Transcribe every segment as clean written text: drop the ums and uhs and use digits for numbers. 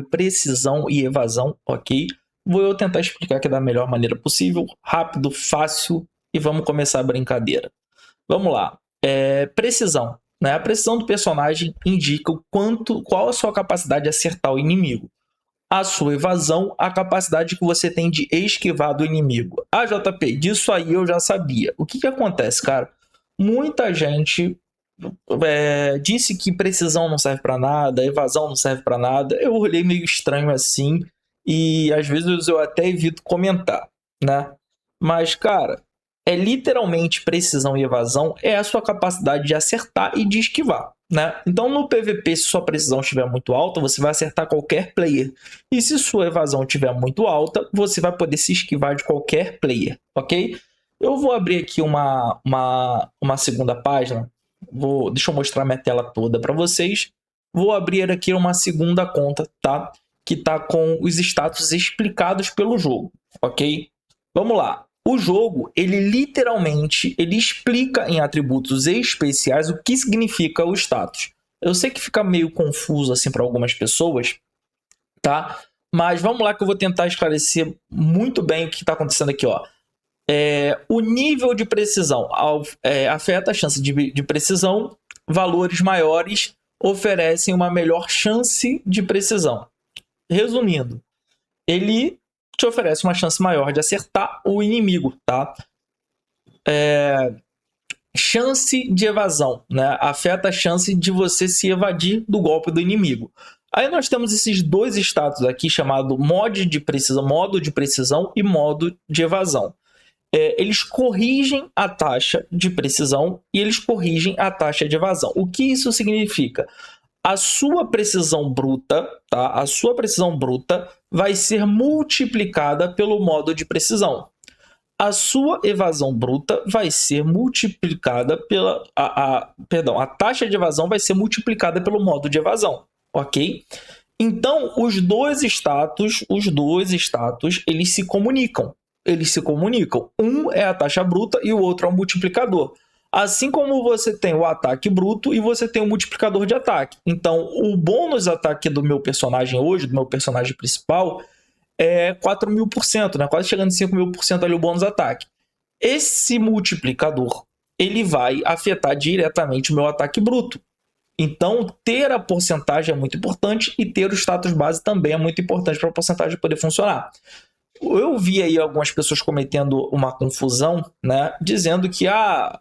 precisão e evasão, ok? Vou eu tentar explicar aqui da melhor maneira possível, rápido, fácil, e vamos começar a brincadeira. Vamos lá. Precisão, né? A precisão do personagem indica qual a sua capacidade de acertar o inimigo. A sua evasão, a capacidade que você tem de esquivar do inimigo. Ah, JP, disso aí eu já sabia. O que acontece, cara? Muita gente disse que precisão não serve para nada, evasão não serve para nada. Eu olhei meio estranho assim e às vezes eu até evito comentar, né? Mas, cara, literalmente precisão e evasão é a sua capacidade de acertar e de esquivar, né? Então no PVP, se sua precisão estiver muito alta, você vai acertar qualquer player. E se sua evasão estiver muito alta, você vai poder se esquivar de qualquer player, ok? Eu vou abrir aqui uma segunda página. Deixa eu mostrar minha tela toda para vocês. Vou abrir aqui uma segunda conta, tá? Que tá com os status explicados pelo jogo, ok? Vamos lá. O jogo, ele literalmente, ele explica em atributos especiais o que significa o status. Eu sei que fica meio confuso assim para algumas pessoas, tá? Mas vamos lá que eu vou tentar esclarecer muito bem o que está acontecendo aqui, ó. O nível de precisão afeta a chance de precisão. Valores maiores oferecem uma melhor chance de precisão. Resumindo, ele te oferece uma chance maior de acertar o inimigo, tá? Chance de evasão, né? Afeta a chance de você se evadir do golpe do inimigo. Aí nós temos esses dois status aqui chamado modo de precisão e modo de evasão. Eles corrigem a taxa de precisão e eles corrigem a taxa de evasão. O que isso significa? A sua precisão bruta, tá? A sua precisão bruta vai ser multiplicada pelo modo de precisão. A sua evasão bruta vai ser multiplicada pela... a taxa de evasão vai ser multiplicada pelo modo de evasão, ok? Então, os dois status, eles se comunicam. Um é a taxa bruta e o outro é o multiplicador. Assim como você tem o ataque bruto e você tem o multiplicador de ataque. Então, o bônus ataque do meu personagem hoje, do meu personagem principal, é 4.000%, né? Quase chegando em 5.000% ali o bônus ataque. Esse multiplicador, ele vai afetar diretamente o meu ataque bruto. Então, ter a porcentagem é muito importante e ter o status base também é muito importante para a porcentagem poder funcionar. Eu vi aí algumas pessoas cometendo uma confusão, né, dizendo que a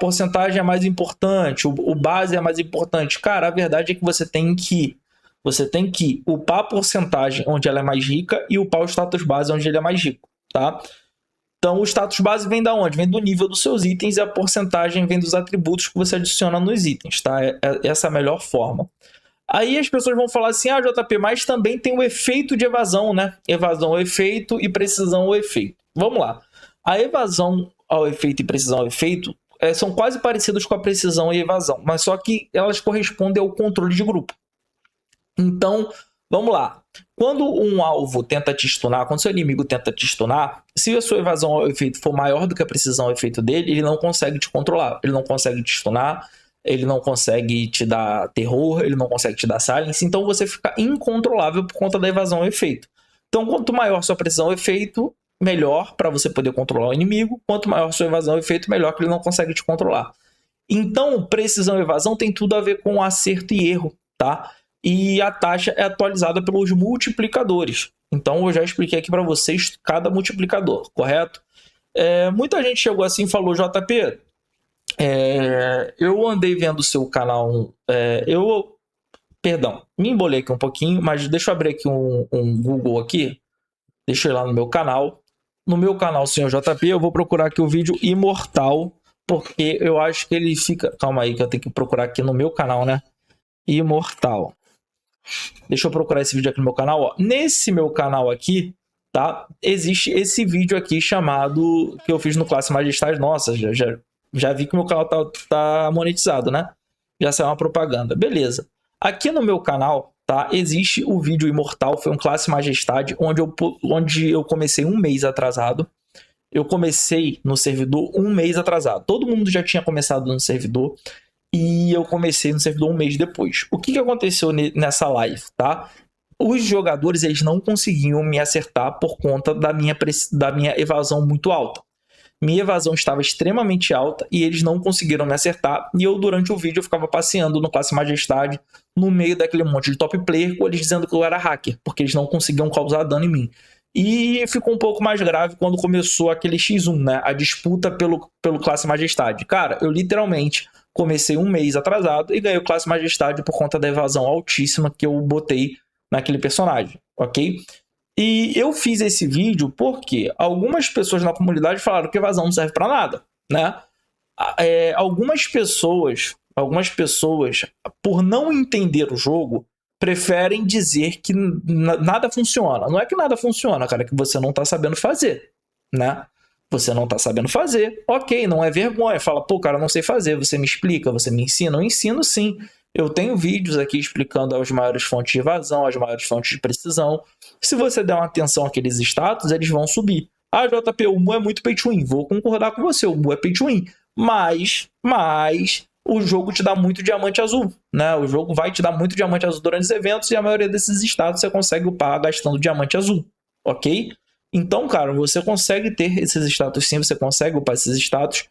porcentagem é mais importante, o base é mais importante. Cara, a verdade é que você tem que upar a porcentagem onde ela é mais rica e upar o status base onde ele é mais rico, tá? Então, o status base vem da onde? Vem do nível dos seus itens e a porcentagem vem dos atributos que você adiciona nos itens, tá? Essa é a melhor forma. Aí as pessoas vão falar assim, JP, mas também tem o efeito de evasão, né? Evasão ao efeito e precisão ao efeito. Vamos lá. A evasão ao efeito e precisão ao efeito são quase parecidos com a precisão e evasão, mas só que elas correspondem ao controle de grupo. Então, vamos lá. Quando um alvo tenta te stunar, quando seu inimigo tenta te stunar, se a sua evasão ao efeito for maior do que a precisão ao efeito dele, ele não consegue te controlar, ele não consegue te stunar, ele não consegue te dar terror, ele não consegue te dar silence, então você fica incontrolável por conta da evasão ao efeito. Então, quanto maior sua precisão ao efeito, melhor para você poder controlar o inimigo, quanto maior sua evasão ao efeito, melhor que ele não consegue te controlar. Então, precisão e evasão tem tudo a ver com acerto e erro, tá? E a taxa é atualizada pelos multiplicadores. Então, eu já expliquei aqui para vocês cada multiplicador, correto? Muita gente chegou assim e falou, JP, eu andei vendo o seu canal, perdão, me embolei aqui um pouquinho, mas deixa eu abrir aqui um Google aqui, deixa eu ir lá no meu canal. No meu canal, senhor JP, eu vou procurar aqui o vídeo Imortal, porque eu acho que ele fica... Calma aí, que eu tenho que procurar aqui no meu canal, né? Imortal. Deixa eu procurar esse vídeo aqui no meu canal. Ó. Nesse meu canal aqui, tá? Existe esse vídeo aqui chamado... Que eu fiz no Classe Majestade. Nossa, já vi que o meu canal tá monetizado, né? Já saiu uma propaganda. Beleza. Aqui no meu canal, tá? Existe o vídeo Imortal. Foi um Classe Majestade, onde eu comecei um mês atrasado. Eu comecei no servidor um mês atrasado. Todo mundo já tinha começado no servidor. E eu comecei no servidor um mês depois. O que aconteceu nessa live, tá? os jogadores eles não conseguiam me acertar por conta da minha evasão muito alta. Minha evasão estava extremamente alta e eles não conseguiram me acertar. E eu, durante o vídeo, eu ficava passeando no Classe Majestade, no meio daquele monte de top player, com eles dizendo que eu era hacker, porque eles não conseguiam causar dano em mim. E ficou um pouco mais grave quando começou aquele X1, né? A disputa pelo Classe Majestade. Cara, eu literalmente comecei um mês atrasado e ganhei o Classe Majestade por conta da evasão altíssima que eu botei naquele personagem, ok? E eu fiz esse vídeo porque algumas pessoas na comunidade falaram que evasão não serve para nada, né? Algumas pessoas, por não entender o jogo, preferem dizer que nada funciona. Não é que nada funciona, cara, é que você não tá sabendo fazer, né? Você não tá sabendo fazer, ok, não é vergonha. Fala, pô, cara, não sei fazer, você me explica, você me ensina? Eu ensino sim. Eu tenho vídeos aqui explicando as maiores fontes de evasão, as maiores fontes de precisão. Se você der uma atenção àqueles status, eles vão subir. Ah, JP, o Mu é muito pay to win. Vou concordar com você, o Mu é pay to win. Mas o jogo te dá muito diamante azul, né? O jogo vai te dar muito diamante azul durante os eventos e a maioria desses status você consegue upar gastando diamante azul, ok? Então, cara, você consegue ter esses status sim, você consegue upar esses status.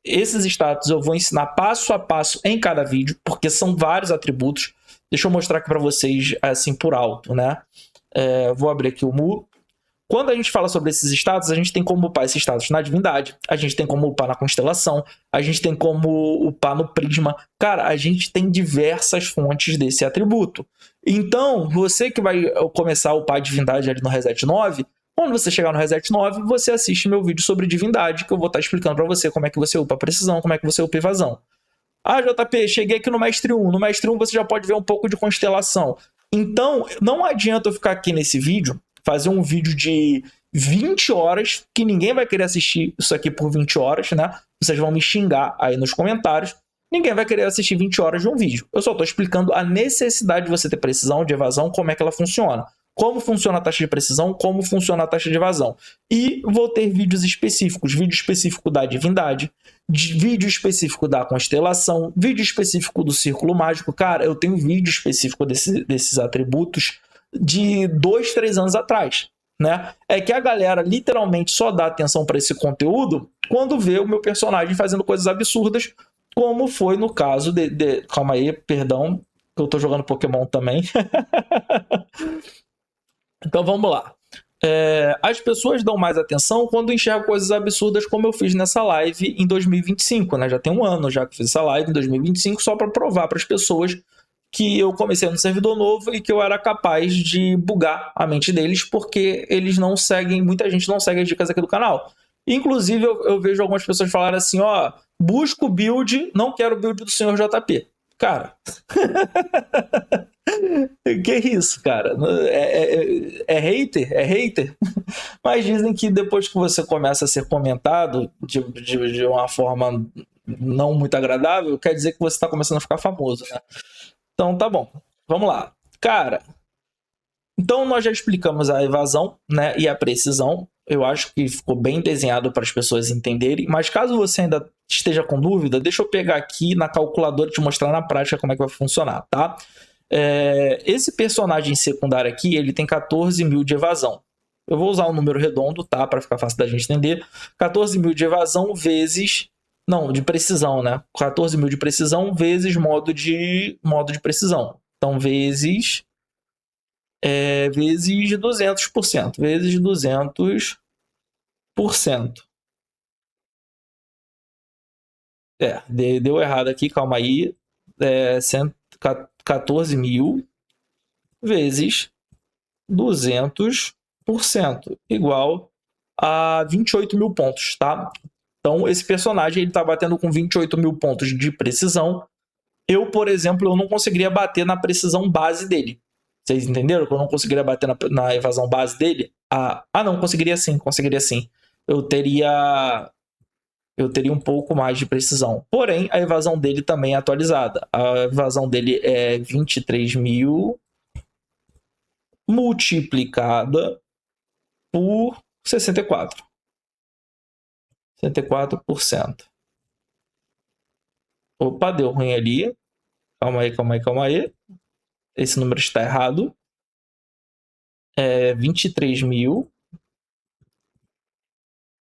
Esses status eu vou ensinar passo a passo em cada vídeo, porque são vários atributos. Deixa eu mostrar aqui para vocês assim por alto, né? Vou abrir aqui o Mu. Quando a gente fala sobre esses status, a gente tem como upar esses status na divindade, a gente tem como upar na constelação, a gente tem como upar no prisma. Cara, a gente tem diversas fontes desse atributo. Então, você que vai começar a upar a divindade ali no Reset 9, quando você chegar no Reset 9, você assiste meu vídeo sobre divindade, que eu vou estar explicando para você como é que você upa a precisão, como é que você upa a evasão. Ah, JP, cheguei aqui no Mestre 1. No Mestre 1 você já pode ver um pouco de constelação. Então, não adianta eu ficar aqui nesse vídeo, fazer um vídeo de 20 horas, que ninguém vai querer assistir isso aqui por 20 horas, né? Vocês vão me xingar aí nos comentários. Ninguém vai querer assistir 20 horas de um vídeo. Eu só estou explicando a necessidade de você ter precisão, de evasão, como é que ela funciona. Como funciona a taxa de precisão, como funciona a taxa de evasão. E vou ter vídeos específicos, vídeo específico da divindade, vídeo específico da constelação, vídeo específico do círculo mágico. Cara, eu tenho vídeo específico desses atributos de 2, 3 anos atrás, né? É que a galera literalmente só dá atenção para esse conteúdo quando vê o meu personagem fazendo coisas absurdas, como foi no caso Calma aí, perdão, que eu tô jogando Pokémon também. Então vamos lá. As pessoas dão mais atenção quando enxergam coisas absurdas, como eu fiz nessa live em 2025, né? Já tem um ano já que fiz essa live em 2025, só para provar para as pessoas que eu comecei no servidor novo e que eu era capaz de bugar a mente deles, porque eles não seguem, muita gente não segue as dicas aqui do canal. Inclusive, eu vejo algumas pessoas falarem assim, ó, busco build, não quero build do senhor JP. Cara, que isso, cara? É hater? É hater? Mas dizem que depois que você começa a ser comentado de uma forma não muito agradável, quer dizer que você está começando a ficar famoso, né? Então tá bom, vamos lá. Cara, então nós já explicamos a evasão, né, e a precisão. Eu acho que ficou bem desenhado para as pessoas entenderem, mas caso você ainda esteja com dúvida, deixa eu pegar aqui na calculadora e te mostrar na prática como é que vai funcionar, tá? Esse personagem secundário aqui, ele tem 14 mil de evasão. Eu vou usar um número redondo, tá, para ficar fácil da gente entender. 14 mil de evasão vezes... Não, de precisão, né? 14 mil de precisão vezes modo de precisão. Então, vezes 200%. Vezes 200%. Deu errado aqui, calma aí. 14 mil vezes 200% igual a 28 mil pontos, tá? Então, esse personagem ele tá batendo com 28 mil pontos de precisão. Eu, por exemplo, eu não conseguiria bater na precisão base dele. Vocês entenderam que eu não conseguiria bater na evasão base dele? Não, conseguiria sim. Eu teria um pouco mais de precisão. Porém, a evasão dele também é atualizada. A evasão dele é 23 mil multiplicada por 64. 64%. Opa, deu ruim ali. Calma aí. Esse número está errado. 23.000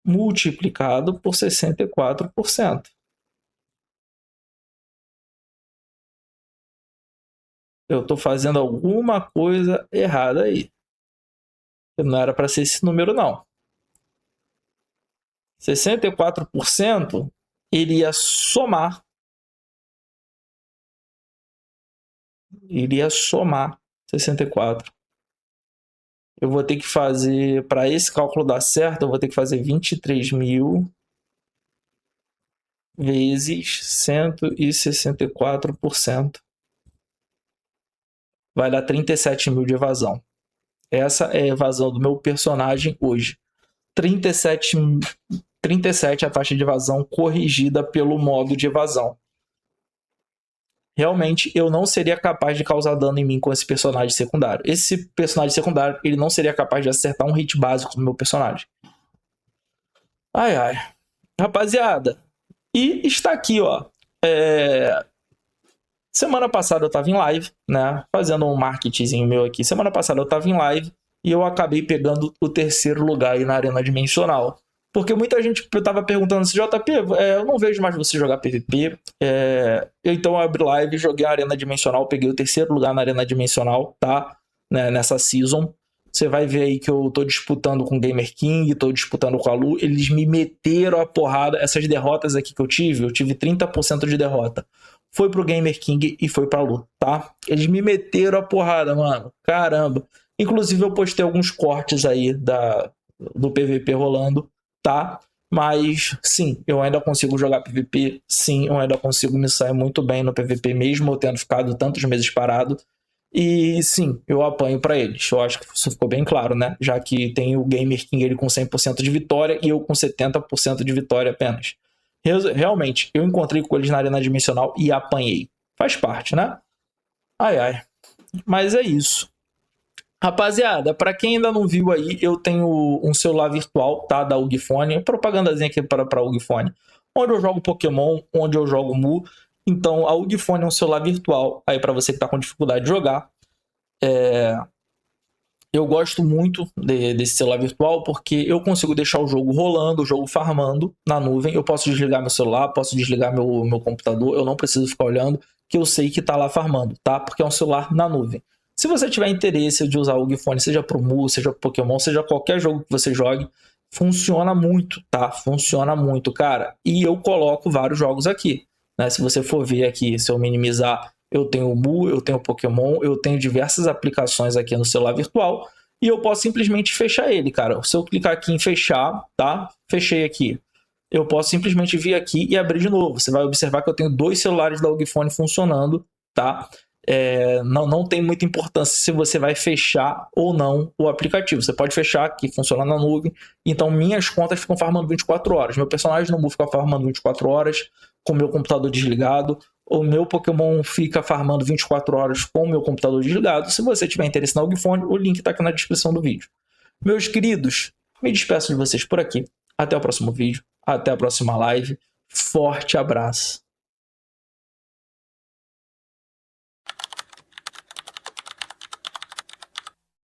multiplicado por 64%. Eu estou fazendo alguma coisa errada aí. Não era para ser esse número, não. 64% iria somar. Iria somar 64. Eu vou ter que fazer, para esse cálculo dar certo, eu vou ter que fazer 23.000 vezes 164%. Vai dar 37.000 de evasão. Essa é a evasão do meu personagem hoje. 37 a taxa de evasão corrigida pelo modo de evasão. Realmente, eu não seria capaz de causar dano em mim com esse personagem secundário. Esse personagem secundário, ele não seria capaz de acertar um hit básico no meu personagem. Ai, ai. Rapaziada, e está aqui, ó. Semana passada eu tava em live, né? Fazendo um marketingzinho meu aqui. Semana passada eu tava em live e eu acabei pegando o 3º lugar aí na Arena Dimensional. Porque muita gente tava perguntando assim, JP, eu não vejo mais você jogar PVP. Então eu abri live, joguei a Arena Dimensional, peguei o 3º lugar na Arena Dimensional, tá? Né, nessa season. Você vai ver aí que eu tô disputando com o Gamer King, tô disputando com a Lu. Eles me meteram a porrada. Essas derrotas aqui que eu tive 30% de derrota. Foi pro Gamer King e foi pra Lu, tá? Eles me meteram a porrada, mano. Caramba. Inclusive eu postei alguns cortes aí do PVP rolando, tá? Mas sim, eu ainda consigo jogar PVP. Sim, eu ainda consigo me sair muito bem no PVP, mesmo eu tendo ficado tantos meses parado. E sim, eu apanho pra eles. Eu acho que isso ficou bem claro, né? Já que tem o Gamer King ele com 100% de vitória e eu com 70% de vitória apenas. Realmente, eu encontrei com eles na Arena Dimensional e apanhei. Faz parte, né? Ai, ai. Mas é isso. Rapaziada, pra quem ainda não viu aí, eu tenho um celular virtual, tá? Da Ugfone. Propagandazinha aqui pra Ugfone. Onde eu jogo Pokémon, onde eu jogo Mu. Então, a Ugfone é um celular virtual. Aí pra você que tá com dificuldade de jogar. Eu gosto muito desse celular virtual porque eu consigo deixar o jogo rolando, o jogo farmando na nuvem. Eu posso desligar meu celular, posso desligar meu computador. Eu não preciso ficar olhando, que eu sei que tá lá farmando, tá? Porque é um celular na nuvem. Se você tiver interesse de usar o Ugfone, seja pro Mu, seja pro Pokémon, seja qualquer jogo que você jogue, funciona muito, tá? Funciona muito, cara. E eu coloco vários jogos aqui, né? Se você for ver aqui, se eu minimizar, eu tenho o Mu, eu tenho o Pokémon, eu tenho diversas aplicações aqui no celular virtual e eu posso simplesmente fechar ele, cara. Se eu clicar aqui em fechar, tá? Fechei aqui. Eu posso simplesmente vir aqui e abrir de novo. Você vai observar que eu tenho 2 celulares da Ugfone funcionando, tá? Não tem muita importância se você vai fechar ou não o aplicativo. Você pode fechar, que funciona na nuvem. Então, minhas contas ficam farmando 24 horas. Meu personagem no Mu fica farmando 24 horas com o meu computador desligado. O meu Pokémon fica farmando 24 horas com o meu computador desligado. Se você tiver interesse na Ugfone, o link está aqui na descrição do vídeo. Meus queridos, me despeço de vocês por aqui. Até o próximo vídeo. Até a próxima live. Forte abraço.